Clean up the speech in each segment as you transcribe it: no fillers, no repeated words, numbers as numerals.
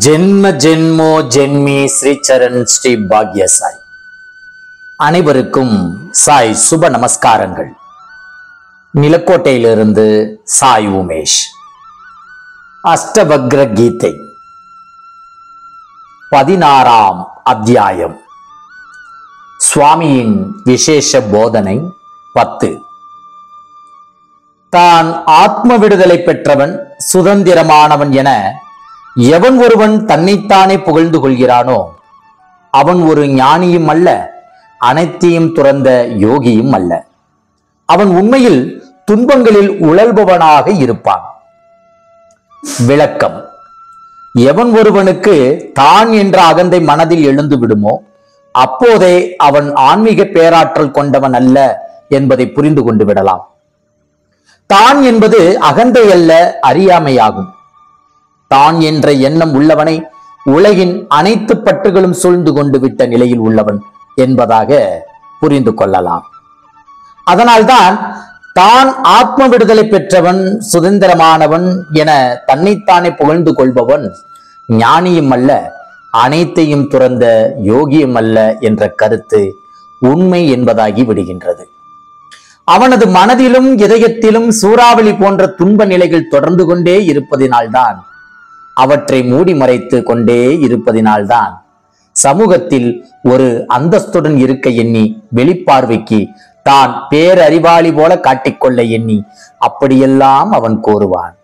ஜென்ம ஜென்மோ ஜென்மி ஸ்ரீ சரண் ஸ்ரீ பாக்ய சாய். அனைவருக்கும் சாய் சுப நமஸ்காரங்கள். நிலக்கோட்டையிலிருந்து சாய் உமேஷ். அஷ்டவக்ர கீதை 16ஆம் அத்தியாயம். சுவாமியின் விசேஷ போதனை 10. தான் ஆத்ம விடுதலை பெற்றவன், சுதந்திரமானவன் என எவன் ஒருவன் தன்னைத்தானே புகழ்ந்து கொள்கிறானோ அவன் ஒரு ஞானியும் அல்ல, அனைத்தையும் துறந்த யோகியும் அல்ல. அவன் உண்மையில் துன்பங்களில் உழல்பவனாக இருப்பான். விளக்கம்: எவன் ஒருவனுக்கு தான் என்ற அகந்தை மனதில் எழுந்து விடுமோ அப்போதே அவன் ஆன்மீக பேராற்றல் கொண்டவன் அல்ல என்பதை புரிந்து கொண்டு விடலாம். தான் என்பது அகந்தை அல்ல, அறியாமையாகும். தான் என்ற எண்ணம் உள்ளவனை உலகின் அனைத்து பற்றுகளும் சூழ்ந்து கொண்டு விட்ட நிலையில் உள்ளவன் என்பதாக புரிந்து கொள்ளலாம். அதனால்தான் தான் ஆத்ம விடுதலை பெற்றவன், சுதந்திரமானவன் என தன்னைத்தானே புகழ்ந்து கொள்பவன் ஞானியும் அல்ல, அனைத்தையும் துறந்த யோகியும் அல்ல என்ற கருத்து உண்மை என்பதாகி விடுகின்றது. அவனது மனதிலும் இதயத்திலும் சூறாவளி போன்ற துன்ப நிலைகள் தொடர்ந்து கொண்டே இருப்பதினால்தான், அவற்றை மூடி மறைத்து கொண்டே இருப்பதினால்தான் சமூகத்தில் ஒரு அந்தஸ்துடன் இருக்க எண்ணி, வெளிப்பார்வைக்கு தான் பேரறிவாளி போல காட்டிக்கொள்ள எண்ணி அப்படியெல்லாம் அவன் கோருவான்.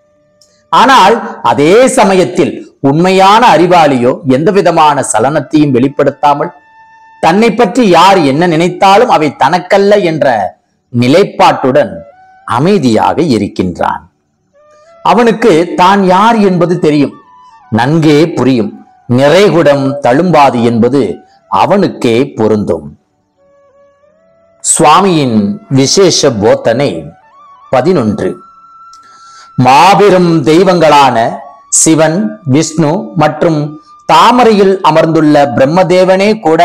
ஆனால் அதே சமயத்தில் உண்மையான அறிவாளியோ எந்த விதமான சலனத்தையும் வெளிப்படுத்தாமல் தன்னை பற்றி யார் என்ன நினைத்தாலும் அவை தனக்கல்ல என்ற நிலைப்பாட்டுடன் அமைதியாக இருக்கின்றான். அவனுக்கு தான் யார் என்பது தெரியும், நன்கே புரியும். நிறைகுடம் தழும்பாது என்பது அவனுக்கே பொருந்தும். சுவாமியின் விசேஷ போதனை 11. மாபெரும் தெய்வங்களான சிவன், விஷ்ணு மற்றும் தாமரையில் அமர்ந்துள்ள பிரம்மதேவனே கூட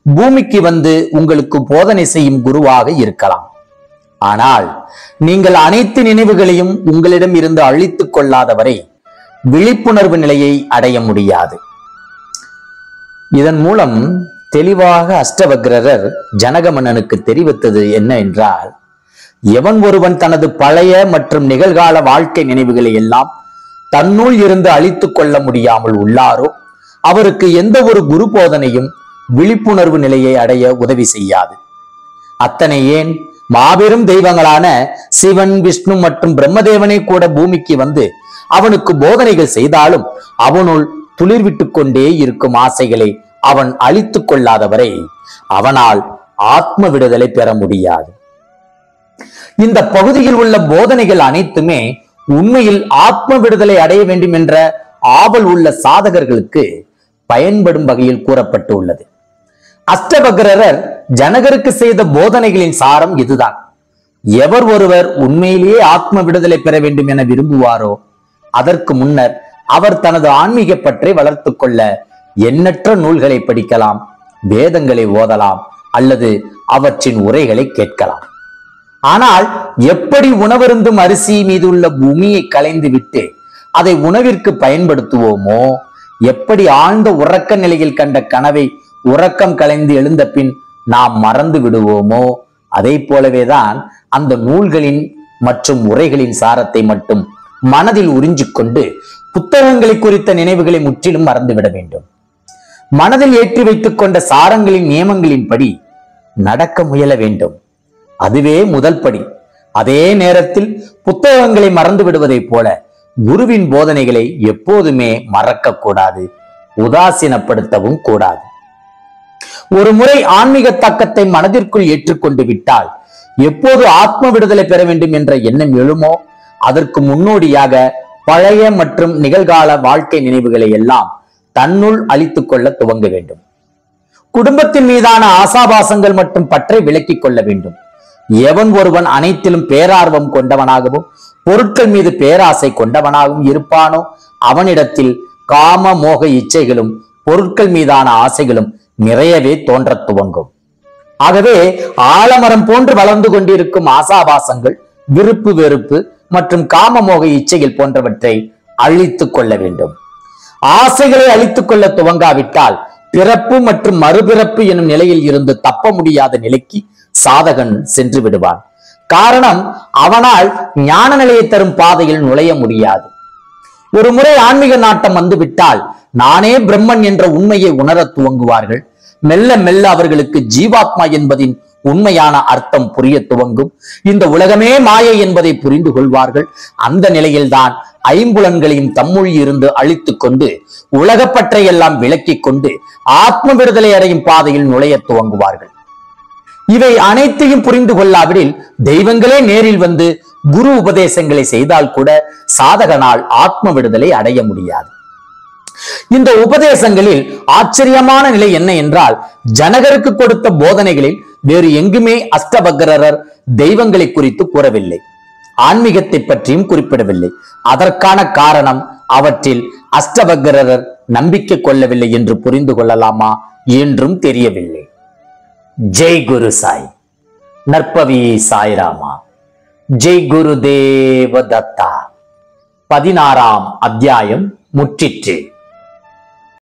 பூமிக்கு வந்து உங்களுக்கு போதனை செய்யும் குருவாக இருக்கலாம். ஆனால் நீங்கள் அனைத்து நினைவுகளையும் உங்களிடம் இருந்து அழித்துக் கொள்ளாதவரை விழிப்புணர்வு நிலையை அடைய முடியாது. இதன் மூலம் தெளிவாக அஷ்டவக்ரர் ஜனகமன்னனுக்கு தெரிவித்தது என்ன என்றால், எவன் ஒருவன் தனது பழைய மற்றும் நிகழ்கால வாழ்க்கை நினைவுகளை எல்லாம் தன்னுள் இருந்து அழித்துக் கொள்ள முடியாமல் உள்ளாரோ அவருக்கு எந்த ஒரு குரு போதனையும் விழிப்புணர்வு நிலையை அடைய உதவி செய்யாது. அத்தனை ஏன், மாபெரும் தெய்வங்களான சிவன், விஷ்ணு மற்றும் பிரம்மதேவனே கூட பூமிக்கு வந்து அவனுக்கு போதனைகள் செய்தாலும் அவனுள் துளிர்விட்டு கொண்டே இருக்கும் ஆசைகளை அவன் அழித்துக் கொள்ளாதவரை அவனால் ஆத்ம விடுதலை பெற முடியாது. இந்த பகுதியில் உள்ள போதனைகள் அனைத்துமே உண்மையில் ஆத்ம விடுதலை அடைய வேண்டும் என்ற ஆவல் உள்ள சாதகர்களுக்கு பயன்படும் வகையில் கூறப்பட்டு உள்ளது. அஷ்டவக்ரர் ஜனகருக்கு செய்த போதனைகளின் சாரம் இதுதான். எவர் ஒருவர் உண்மையிலேயே ஆத்ம விடுதலை பெற வேண்டும் என விரும்புவாரோ அதற்கு முன்னர் அவர் தனது ஆன்மீக பற்றை வளர்த்துக் கொள்ள எண்ணற்ற நூல்களை படிக்கலாம், வேதங்களை ஓதலாம் அல்லது அவற்றின் உரைகளை கேட்கலாம். ஆனால் எப்படி உணவருந்தும் அரிசி மீது உள்ள பூமியை களைந்து விட்டு அதை உணவிற்கு பயன்படுத்துவோமோ, எப்படி ஆழ்ந்த உறக்க நிலையில் கண்ட கனவை உறக்கம் கலைந்து எழுந்த பின் நாம் மறந்து விடுவோமோ அதை போலவேதான் அந்த நூல்களின் மற்றும் உரைகளின் சாரத்தை மட்டும் மனதில் உறிஞ்சிக்கொண்டு புத்தகங்களை குறித்த நினைவுகளை முற்றிலும் மறந்துவிட வேண்டும். மனதில் ஏற்றி வைத்துக் கொண்ட சாரங்களின் நியமங்களின்படி நடக்க முயல வேண்டும். அதுவே முதல் படி. அதே நேரத்தில் புத்தகங்களை மறந்து விடுவதை போல குருவின் போதனைகளை எப்போதுமே மறக்க கூடாது, உதாசீனப்படுத்தவும் கூடாது. ஒரு முறை ஆன்மீக தாக்கத்தை மனதிற்குள் ஏற்றுக்கொண்டு விட்டால் எப்போது ஆத்ம விடுதலை பெற வேண்டும் என்ற எண்ணம் எழுமோ அதற்கு முன்னோடியாக பழைய மற்றும் நிகழ்கால வாழ்க்கை நினைவுகளை எல்லாம் தன்னுள் அழித்துக் கொள்ள துவங்க வேண்டும். குடும்பத்தின் மீதான ஆசாபாசங்கள் மற்றும் பற்றை விலக்கிக் கொள்ள வேண்டும். எவன் ஒருவன் அனைத்திலும் பேரார்வம் கொண்டவனாகவும் பொருட்கள் மீது பேராசை கொண்டவனாகவும் இருப்பானோ அவனிடத்தில் காம மோக இச்சைகளும் பொருட்கள் மீதான ஆசைகளும் நிறையவே தோன்ற துவங்கும். ஆகவே ஆலமரம் போன்று வளர்ந்து கொண்டிருக்கும் ஆசாபாசங்கள், விருப்பு வெறுப்பு மற்றும் காமமோக இச்சைகள் போன்றவற்றை அழித்துக் கொள்ள வேண்டும். ஆசைகளை அழித்துக் கொள்ள துவங்காவிட்டால் பிறப்பு மற்றும் மறுபிறப்பு எனும் நிலையில் இருந்து தப்ப முடியாத நிலைக்கு சாதகன் சென்று விடுவான். காரணம், அவனால் ஞான நிலையை தரும் பாதையில் நுழைய முடியாது. ஒரு முறை ஆன்மீக நாட்டம் வந்துவிட்டால் நானே பிரம்மன் என்ற உண்மையை உணர துவங்குவார்கள். மெல்ல மெல்ல அவர்களுக்கு ஜீவாத்மா என்பதின் உண்மையான அர்த்தம் புரிய துவங்கும். இந்த உலகமே மாயை என்பதை புரிந்து கொள்வார்கள். அந்த நிலையில்தான் ஐம்புலன்களையும் தம்முள் இருந்து அழித்துக் கொண்டு உலகப்பற்றை எல்லாம் விலக்கிக் கொண்டு ஆத்ம விடுதலை அடையும் பாதையில் நுழைய துவங்குவார்கள். இவை அனைத்தையும் புரிந்து கொள்ளாவிடில் தெய்வங்களே நேரில் வந்து குரு உபதேசங்களை செய்தால் கூட சாதகனால் ஆத்ம விடுதலை அடைய முடியாது. இந்த உபதேசங்களில் ஆச்சரியமான நிலை என்ன என்றால், ஜனகருக்கு கொடுத்த போதனைகளில் வேறு எங்குமே அஷ்டவக்ரர் தெய்வங்களை குறித்து கூறவில்லை, ஆன்மீகத்தை பற்றியும் குறிப்பிடவில்லை. அதற்கான காரணம், அவற்றில் அஷ்டவக்ரர் நம்பிக்கை கொள்ளவில்லை என்று புரிந்து கொள்ளலாமா என்றும் தெரியவில்லை. ஜெய் குரு சாய். நற்பவி சாய்ராமா. ஜெய் குரு தேவ தத்தா. 16ஆம் அத்தியாயம் முற்றிற்று.